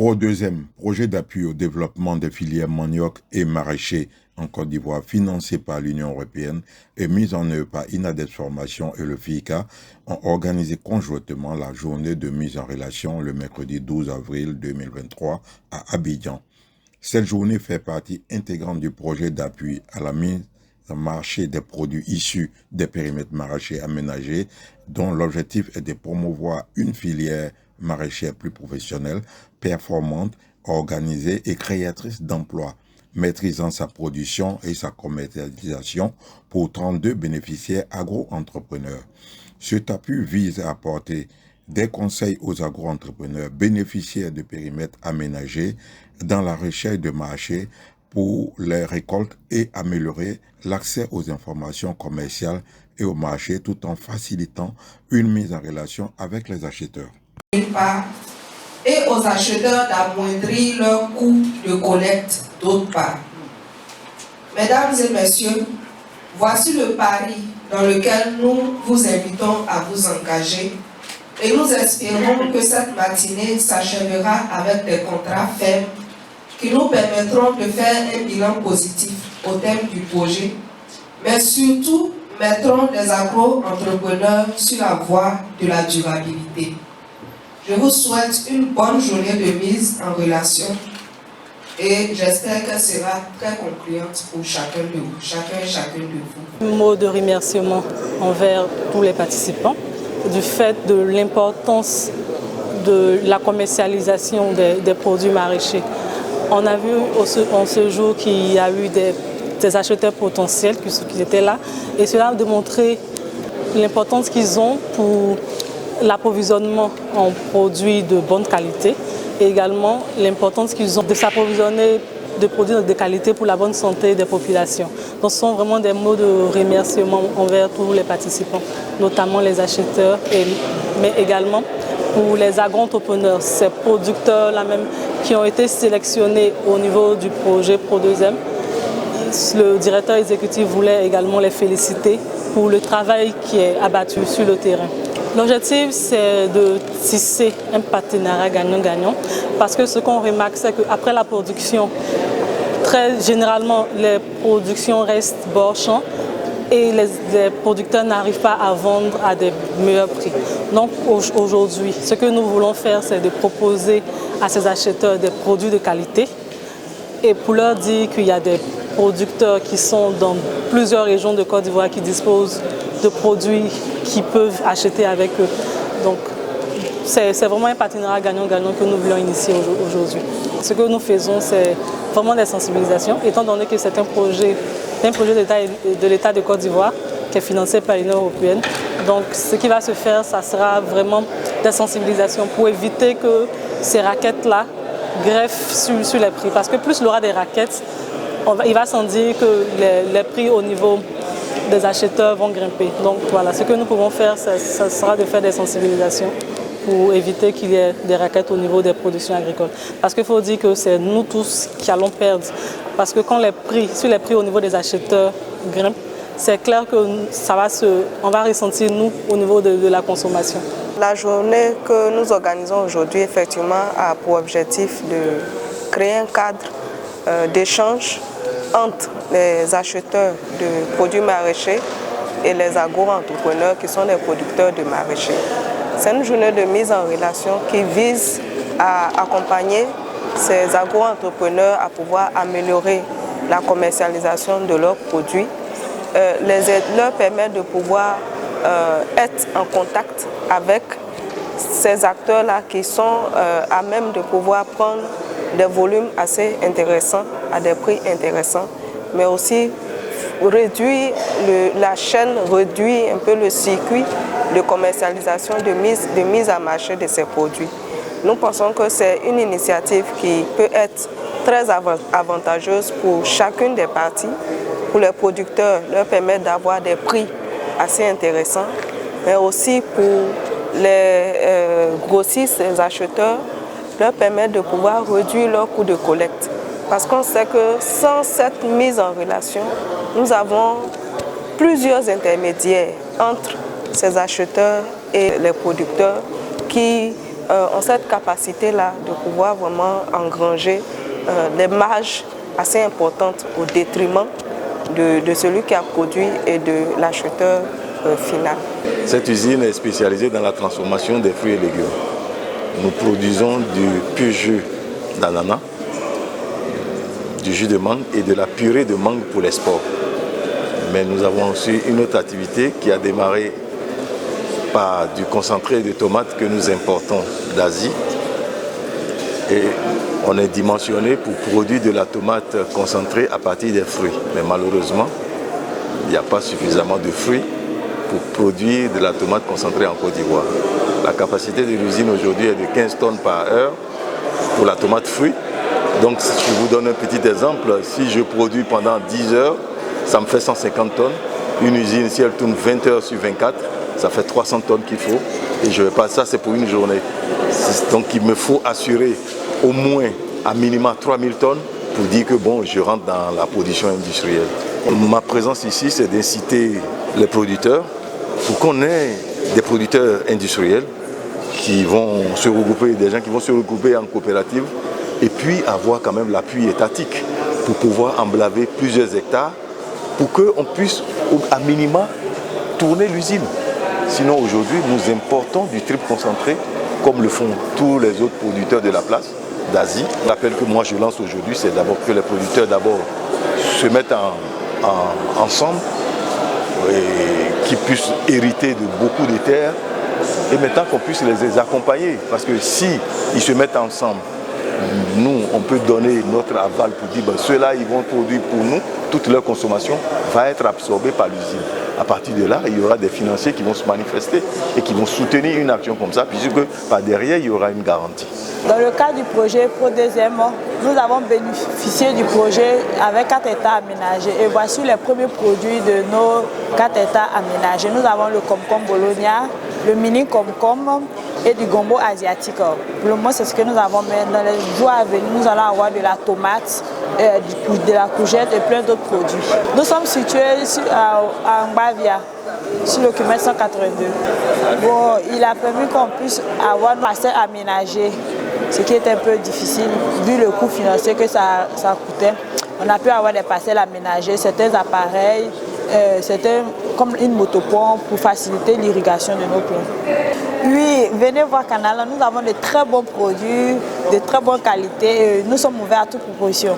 Pro2M, projet d'appui au développement des filières manioc et maraîcher en Côte d'Ivoire, financé par l'Union européenne et mis en œuvre par INADES Formation et le FICA, ont organisé conjointement la journée de mise en relation le mercredi 12 avril 2023 à Abidjan. Cette journée fait partie intégrante du projet d'appui à la mise en marché des produits issus des périmètres maraîchers aménagés, dont l'objectif est de promouvoir une filière maraîchère plus professionnelle, performante, organisée et créatrice d'emplois, maîtrisant sa production et sa commercialisation pour 32 bénéficiaires agro-entrepreneurs. Cet appui vise à apporter des conseils aux agro-entrepreneurs bénéficiaires de périmètres aménagés dans la recherche de marchés pour les récoltes et améliorer l'accès aux informations commerciales et au marché tout en facilitant une mise en relation avec les acheteurs. Et aux acheteurs d'amoindrir leurs coûts de collecte d'autre part. Mesdames et messieurs, voici le pari dans lequel nous vous invitons à vous engager et nous espérons que cette matinée s'achèvera avec des contrats fermes qui nous permettront de faire un bilan positif au terme du projet, mais surtout mettront les agro-entrepreneurs sur la voie de la durabilité. Je vous souhaite une bonne journée de mise en relation et j'espère qu'elle sera très concluante pour chacun de vous, chacun et chacune de vous. Un mot de remerciement envers tous les participants du fait de l'importance de la commercialisation des produits maraîchers. On a vu en ce jour qu'il y a eu des acheteurs potentiels qui étaient là et cela a démontré l'importance qu'ils ont pour l'approvisionnement en produits de bonne qualité et également l'importance qu'ils ont de s'approvisionner de produits de qualité pour la bonne santé des populations. Donc ce sont vraiment des mots de remerciement envers tous les participants, notamment les acheteurs, mais également pour les agro-entrepreneurs, ces producteurs-là même qui ont été sélectionnés au niveau du projet Pro2M. Le directeur exécutif voulait également les féliciter pour le travail qui est abattu sur le terrain. L'objectif, c'est de tisser un partenariat gagnant-gagnant parce que ce qu'on remarque, c'est qu'après la production, très généralement, les productions restent bord champ et les producteurs n'arrivent pas à vendre à des meilleurs prix. Donc aujourd'hui, ce que nous voulons faire, c'est de proposer à ces acheteurs des produits de qualité et pour leur dire qu'il y a des producteurs qui sont dans plusieurs régions de Côte d'Ivoire qui disposent de produits qu'ils peuvent acheter avec eux. Donc, c'est vraiment un partenariat gagnant-gagnant que nous voulons initier aujourd'hui. Ce que nous faisons, c'est vraiment des sensibilisations, étant donné que c'est un projet de l'État de Côte d'Ivoire qui est financé par l'Union européenne. Donc, ce qui va se faire, ça sera vraiment des sensibilisations pour éviter que ces raquettes-là greffent sur les prix. Parce que plus il y aura des raquettes, il va sans dire que les prix au niveau des acheteurs vont grimper. Donc voilà, ce que nous pouvons faire, ça sera de faire des sensibilisations pour éviter qu'il y ait des raquettes au niveau des productions agricoles. Parce qu'il faut dire que c'est nous tous qui allons perdre. Parce que quand sur les prix au niveau des acheteurs grimpent, c'est clair que on va ressentir nous au niveau de la consommation. La journée que nous organisons aujourd'hui, effectivement, a pour objectif de créer un cadre d'échange entre les acheteurs de produits maraîchers et les agro-entrepreneurs qui sont les producteurs de maraîchers. C'est une journée de mise en relation qui vise à accompagner ces agro-entrepreneurs à pouvoir améliorer la commercialisation de leurs produits, leur permettre de pouvoir être en contact avec ces acteurs-là qui sont à même de pouvoir prendre des volumes assez intéressants, à des prix intéressants, mais aussi réduire la chaîne, réduire un peu le circuit de commercialisation, de mise à marché de ces produits. Nous pensons que c'est une initiative qui peut être très avantageuse pour chacune des parties, pour les producteurs, leur permettre d'avoir des prix assez intéressants, mais aussi pour les grossistes, les acheteurs, leur permettre de pouvoir réduire leurs coûts de collecte. Parce qu'on sait que sans cette mise en relation, nous avons plusieurs intermédiaires entre ces acheteurs et les producteurs qui ont cette capacité-là de pouvoir vraiment engranger des marges assez importantes au détriment de celui qui a produit et de l'acheteur final. Cette usine est spécialisée dans la transformation des fruits et légumes. Nous produisons du pur jus d'ananas, du jus de mangue et de la purée de mangue pour l'export. Mais nous avons aussi une autre activité qui a démarré par du concentré de tomates que nous importons d'Asie. Et on est dimensionné pour produire de la tomate concentrée à partir des fruits. Mais malheureusement, il n'y a pas suffisamment de fruits pour produire de la tomate concentrée en Côte d'Ivoire. La capacité de l'usine aujourd'hui est de 15 tonnes par heure pour la tomate fruit. Donc je vous donne un petit exemple. Si je produis pendant 10 heures, ça me fait 150 tonnes. Une usine, si elle tourne 20 heures sur 24, ça fait 300 tonnes qu'il faut. Et je ne vais pas, ça c'est pour une journée. Donc il me faut assurer au moins à minima 3000 tonnes pour dire que bon, je rentre dans la production industrielle. Ma présence ici, c'est d'inciter les producteurs pour qu'on ait des producteurs industriels qui vont se regrouper, des gens qui vont se regrouper en coopérative et puis avoir quand même l'appui étatique pour pouvoir emblaver plusieurs hectares pour qu'on puisse à minima tourner l'usine. Sinon aujourd'hui, nous importons du triple concentré comme le font tous les autres producteurs de la place d'Asie. L'appel que moi je lance aujourd'hui, c'est d'abord que les producteurs se mettent ensemble et qu'ils puissent hériter de beaucoup de terres et maintenant qu'on puisse les accompagner. Parce que si ils se mettent ensemble, nous, on peut donner notre aval pour dire ceux-là, ils vont produire pour nous, toute leur consommation va être absorbée par l'usine. À partir de là, il y aura des financiers qui vont se manifester et qui vont soutenir une action comme ça, puisque par derrière, il y aura une garantie. Dans le cadre du projet Pro2M, nous avons bénéficié du projet avec 4 États aménagés. Et voici les premiers produits de nos 4 États aménagés. Nous avons le Comcom Bologna, le mini Comcom et du gombo asiatique. Pour le moment, c'est ce que nous avons. Mais dans les jours à venir, nous allons avoir de la tomate, de la courgette et plein d'autres produits. Nous sommes situés à Ngbavia, sur le kilomètre 182. Bon, il a permis qu'on puisse avoir une parcelle aménagée, ce qui est un peu difficile vu le coût financier que ça coûtait. On a pu avoir des parcelles aménagées, certains appareils, c'était comme une motopompe pour faciliter l'irrigation de nos plants. Oui, venez voir Canal, nous avons de très bons produits, de très bonne qualité et nous sommes ouverts à toute proposition.